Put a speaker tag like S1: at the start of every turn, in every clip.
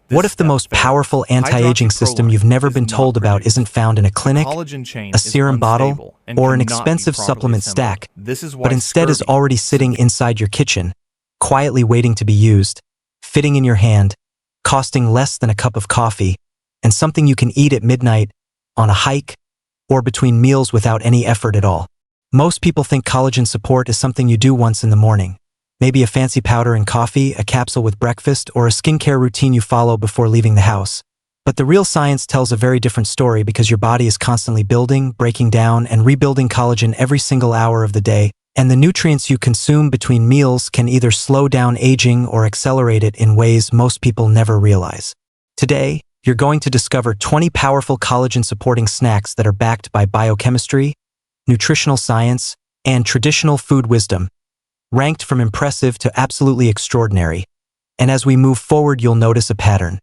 S1: What if the most powerful anti-aging system you've never been told about isn't found in a clinic, a serum bottle, or an expensive supplement stack, but instead is already sitting inside your kitchen, quietly waiting to be used, fitting in your hand, costing less than a cup of coffee, and something you can eat at midnight, on a hike, or between meals without any effort at all? Most people think collagen support is something you do once in the morning. Maybe a fancy powder and coffee, a capsule with breakfast, or a skincare routine you follow before leaving the house. But the real science tells a very different story because your body is constantly building, breaking down, and rebuilding collagen every single hour of the day, and the nutrients you consume between meals can either slow down aging or accelerate it in ways most people never realize. Today, you're going to discover 20 powerful collagen-supporting snacks that are backed by biochemistry, nutritional science, and traditional food wisdom, ranked from impressive to absolutely extraordinary. And as we move forward, you'll notice a pattern.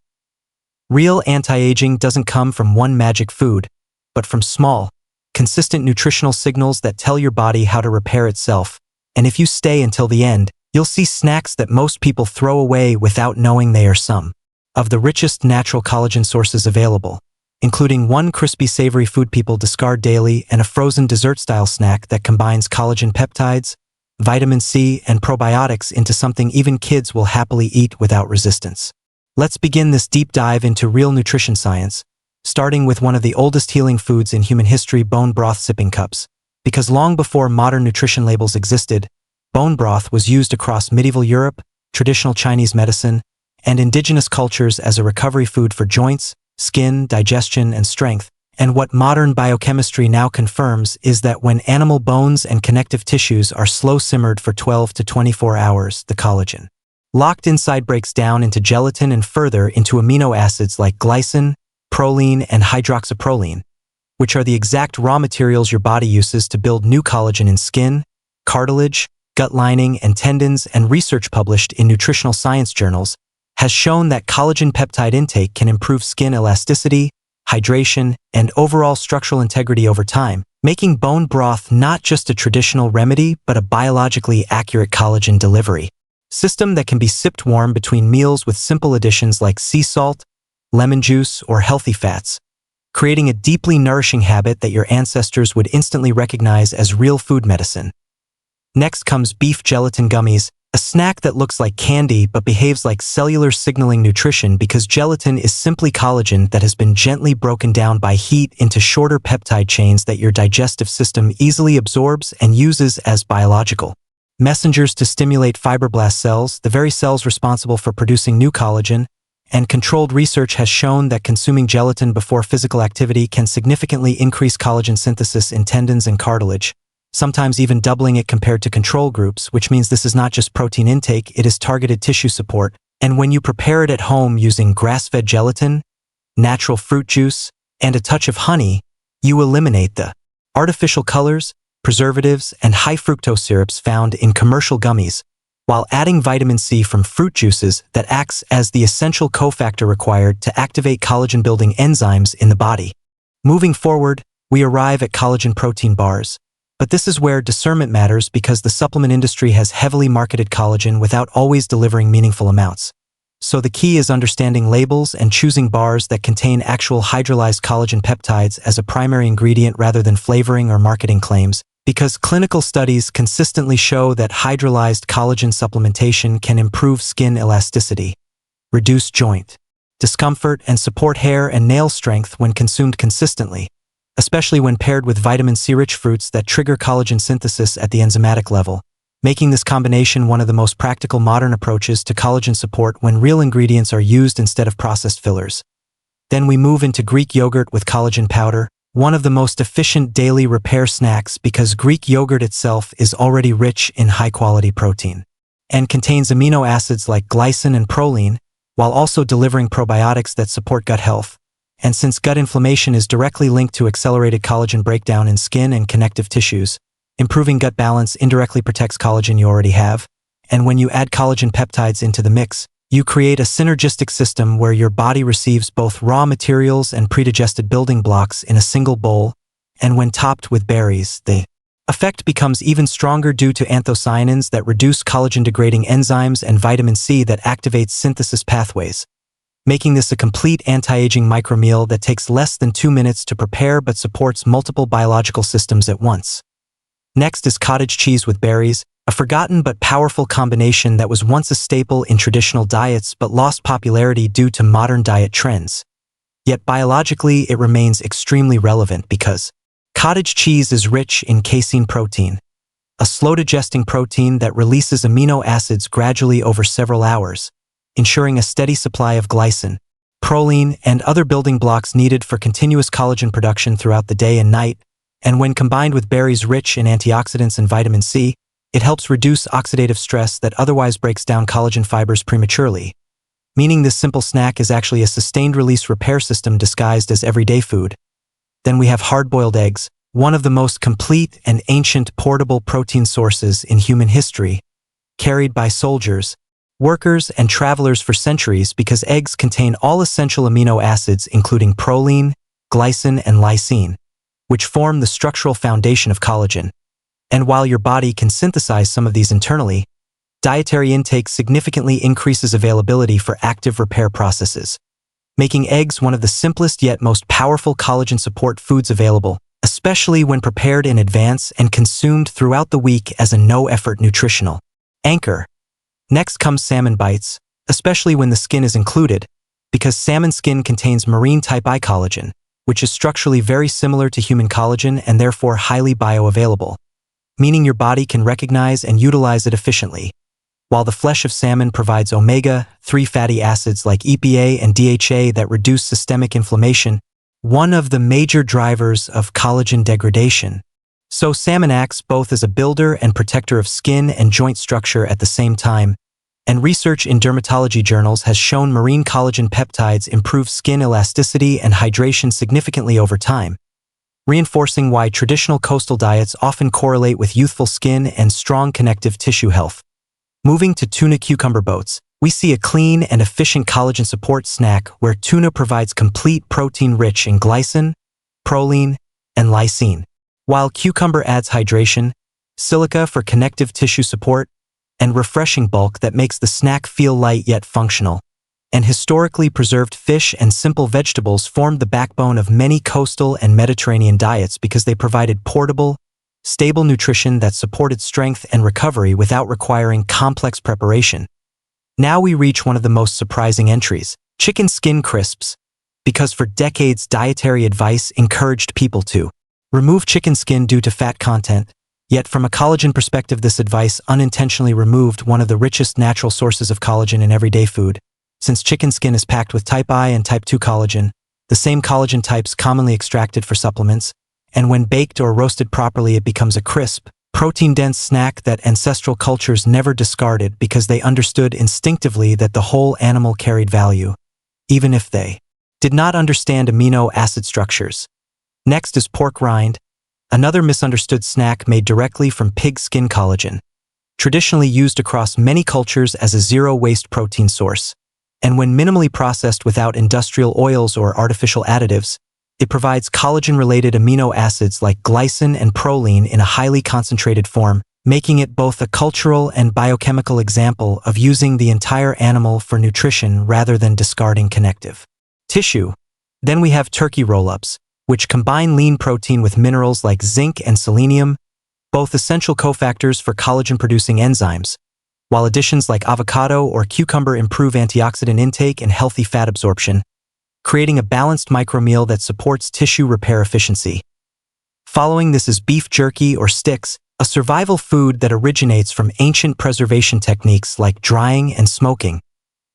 S1: Real anti-aging doesn't come from one magic food, but from small, consistent nutritional signals that tell your body how to repair itself. And if you stay until the end, you'll see snacks that most people throw away without knowing they are some of the richest natural collagen sources available, including one crispy savory food people discard daily and a frozen dessert-style snack that combines collagen peptides, vitamin C, and probiotics into something even kids will happily eat without resistance. Let's begin this deep dive into real nutrition science, starting with one of the oldest healing foods in human history, bone broth sipping cups. Because long before modern nutrition labels existed, bone broth was used across medieval Europe, traditional Chinese medicine, and indigenous cultures as a recovery food for joints, skin, digestion, and strength. And what modern biochemistry now confirms is that when animal bones and connective tissues are slow-simmered for 12 to 24 hours, the collagen locked inside breaks down into gelatin and further into amino acids like glycine, proline, and hydroxyproline, which are the exact raw materials your body uses to build new collagen in skin, cartilage, gut lining, and tendons. And research published in nutritional science journals has shown that collagen peptide intake can improve skin elasticity, hydration, and overall structural integrity over time, making bone broth not just a traditional remedy but a biologically accurate collagen delivery system that can be sipped warm between meals with simple additions like sea salt, lemon juice, or healthy fats, creating a deeply nourishing habit that your ancestors would instantly recognize as real food medicine. Next comes beef gelatin gummies, a snack that looks like candy but behaves like cellular signaling nutrition because gelatin is simply collagen that has been gently broken down by heat into shorter peptide chains that your digestive system easily absorbs and uses as biological messengers to stimulate fibroblast cells, the very cells responsible for producing new collagen. And controlled research has shown that consuming gelatin before physical activity can significantly increase collagen synthesis in tendons and cartilage, sometimes even doubling it compared to control groups, which means this is not just protein intake, it is targeted tissue support. And when you prepare it at home using grass-fed gelatin, natural fruit juice, and a touch of honey, you eliminate the artificial colors, preservatives, and high fructose syrups found in commercial gummies, while adding vitamin C from fruit juices that acts as the essential cofactor required to activate collagen-building enzymes in the body. Moving forward, we arrive at collagen protein bars. But this is where discernment matters because the supplement industry has heavily marketed collagen without always delivering meaningful amounts. So the key is understanding labels and choosing bars that contain actual hydrolyzed collagen peptides as a primary ingredient rather than flavoring or marketing claims, because clinical studies consistently show that hydrolyzed collagen supplementation can improve skin elasticity, reduce joint discomfort, and support hair and nail strength when consumed consistently, especially when paired with vitamin C-rich fruits that trigger collagen synthesis at the enzymatic level, making this combination one of the most practical modern approaches to collagen support when real ingredients are used instead of processed fillers. Then we move into Greek yogurt with collagen powder, one of the most efficient daily repair snacks because Greek yogurt itself is already rich in high-quality protein and contains amino acids like glycine and proline, while also delivering probiotics that support gut health. And since gut inflammation is directly linked to accelerated collagen breakdown in skin and connective tissues, improving gut balance indirectly protects collagen you already have. And when you add collagen peptides into the mix, you create a synergistic system where your body receives both raw materials and predigested building blocks in a single bowl, and when topped with berries, the effect becomes even stronger due to anthocyanins that reduce collagen-degrading enzymes and vitamin C that activates synthesis pathways. making this a complete anti-aging micromeal that takes less than 2 minutes to prepare but supports multiple biological systems at once. Next is cottage cheese with berries, a forgotten but powerful combination that was once a staple in traditional diets but lost popularity due to modern diet trends. Yet biologically, it remains extremely relevant because cottage cheese is rich in casein protein, a slow-digesting protein that releases amino acids gradually over several hours, ensuring a steady supply of glycine, proline, and other building blocks needed for continuous collagen production throughout the day and night. And when combined with berries rich in antioxidants and vitamin C, it helps reduce oxidative stress that otherwise breaks down collagen fibers prematurely, meaning this simple snack is actually a sustained-release repair system disguised as everyday food. Then we have hard-boiled eggs, one of the most complete and ancient portable protein sources in human history, carried by soldiers, workers, and travelers for centuries because eggs contain all essential amino acids including proline, glycine, and lysine, which form the structural foundation of collagen. And while your body can synthesize some of these internally, dietary intake significantly increases availability for active repair processes, making eggs one of the simplest yet most powerful collagen support foods available, especially when prepared in advance and consumed throughout the week as a no-effort nutritional anchor. Next comes salmon bites, especially when the skin is included, because salmon skin contains marine type I collagen, which is structurally very similar to human collagen and therefore highly bioavailable, meaning your body can recognize and utilize it efficiently. While the flesh of salmon provides omega-3 fatty acids like EPA and DHA that reduce systemic inflammation, one of the major drivers of collagen degradation. So salmon acts both as a builder and protector of skin and joint structure at the same time, and research in dermatology journals has shown marine collagen peptides improve skin elasticity and hydration significantly over time, reinforcing why traditional coastal diets often correlate with youthful skin and strong connective tissue health. Moving to tuna cucumber boats, we see a clean and efficient collagen support snack where tuna provides complete protein rich in glycine, proline, and lysine, while cucumber adds hydration, silica for connective tissue support, and refreshing bulk that makes the snack feel light yet functional. And historically preserved fish and simple vegetables formed the backbone of many coastal and Mediterranean diets because they provided portable, stable nutrition that supported strength and recovery without requiring complex preparation. Now we reach one of the most surprising entries, chicken skin crisps, because for decades dietary advice encouraged people to remove chicken skin due to fat content, yet from a collagen perspective this advice unintentionally removed one of the richest natural sources of collagen in everyday food. Since chicken skin is packed with type I and type II collagen, the same collagen types commonly extracted for supplements, and when baked or roasted properly it becomes a crisp, protein-dense snack that ancestral cultures never discarded because they understood instinctively that the whole animal carried value, even if they did not understand amino acid structures. Next is pork rind, another misunderstood snack made directly from pig skin collagen, traditionally used across many cultures as a zero-waste protein source, and when minimally processed without industrial oils or artificial additives, it provides collagen-related amino acids like glycine and proline in a highly concentrated form, making it both a cultural and biochemical example of using the entire animal for nutrition rather than discarding connective tissue. Then we have turkey roll-ups, which combine lean protein with minerals like zinc and selenium, both essential cofactors for collagen-producing enzymes, while additions like avocado or cucumber improve antioxidant intake and healthy fat absorption, creating a balanced micromeal that supports tissue repair efficiency. Following this is beef jerky or sticks, a survival food that originates from ancient preservation techniques like drying and smoking,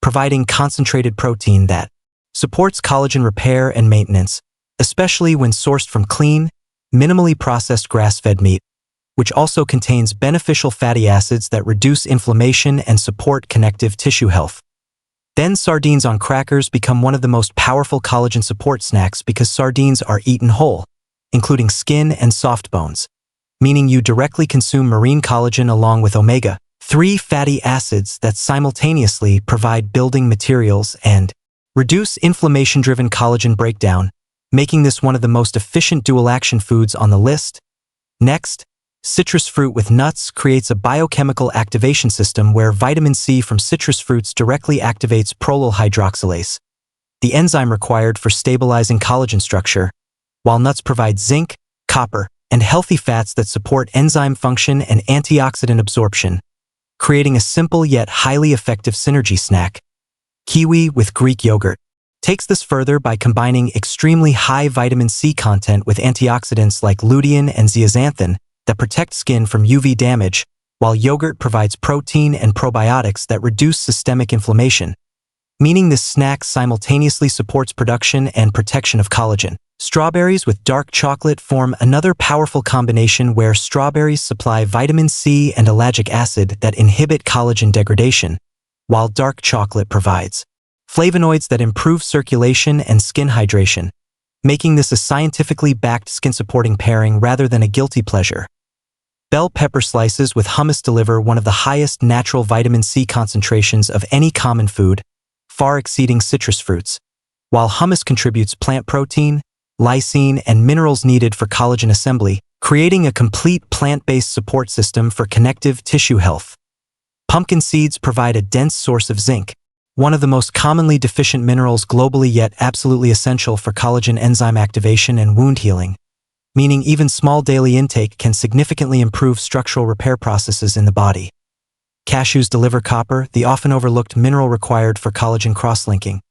S1: providing concentrated protein that supports collagen repair and maintenance, especially when sourced from clean, minimally processed grass-fed meat, which also contains beneficial fatty acids that reduce inflammation and support connective tissue health. Then sardines on crackers become one of the most powerful collagen support snacks because sardines are eaten whole, including skin and soft bones, meaning you directly consume marine collagen along with omega-3 fatty acids that simultaneously provide building materials and reduce inflammation-driven collagen breakdown, making this one of the most efficient dual-action foods on the list. Next, citrus fruit with nuts creates a biochemical activation system where vitamin C from citrus fruits directly activates prolyl hydroxylase, the enzyme required for stabilizing collagen structure, while nuts provide zinc, copper, and healthy fats that support enzyme function and antioxidant absorption, creating a simple yet highly effective synergy snack. Kiwi with Greek yogurt takes this further by combining extremely high vitamin C content with antioxidants like lutein and zeaxanthin that protect skin from UV damage, while yogurt provides protein and probiotics that reduce systemic inflammation, meaning this snack simultaneously supports production and protection of collagen. Strawberries with dark chocolate form another powerful combination where strawberries supply vitamin C and ellagic acid that inhibit collagen degradation, while dark chocolate provides flavonoids that improve circulation and skin hydration, making this a scientifically backed skin-supporting pairing rather than a guilty pleasure. Bell pepper slices with hummus deliver one of the highest natural vitamin C concentrations of any common food, far exceeding citrus fruits, while hummus contributes plant protein, lysine, and minerals needed for collagen assembly, creating a complete plant-based support system for connective tissue health. Pumpkin seeds provide a dense source of zinc, one of the most commonly deficient minerals globally yet absolutely essential for collagen enzyme activation and wound healing, meaning even small daily intake can significantly improve structural repair processes in the body. Cashews deliver copper, the often overlooked mineral required for collagen cross-linking,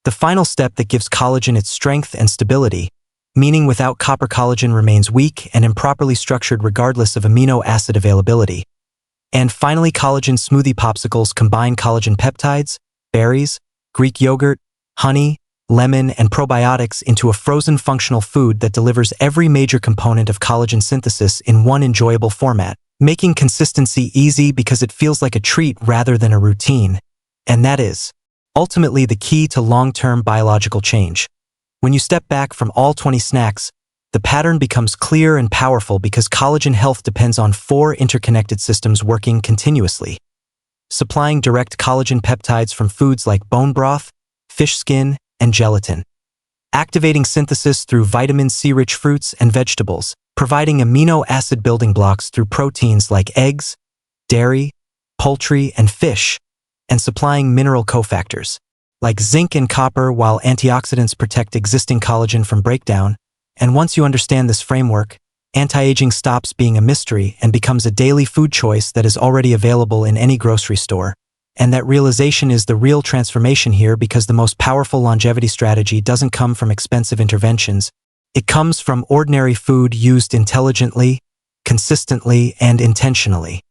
S1: the final step that gives collagen its strength and stability, meaning without copper collagen remains weak and improperly structured regardless of amino acid availability. And finally, collagen smoothie popsicles combine collagen peptides, berries, Greek yogurt, honey, lemon, and probiotics into a frozen functional food that delivers every major component of collagen synthesis in one enjoyable format, making consistency easy because it feels like a treat rather than a routine. And that is ultimately the key to long-term biological change. When you step back from all 20 snacks, the pattern becomes clear and powerful because collagen health depends on 4 interconnected systems working continuously. Supplying direct collagen peptides from foods like bone broth, fish skin, and gelatin. Activating synthesis through vitamin C-rich fruits and vegetables, providing amino acid building blocks through proteins like eggs, dairy, poultry, and fish, and supplying mineral cofactors like zinc and copper while antioxidants protect existing collagen from breakdown. And once you understand this framework, anti-aging stops being a mystery and becomes a daily food choice that is already available in any grocery store. And that realization is the real transformation here, because the most powerful longevity strategy doesn't come from expensive interventions. It comes from ordinary food used intelligently, consistently, and intentionally.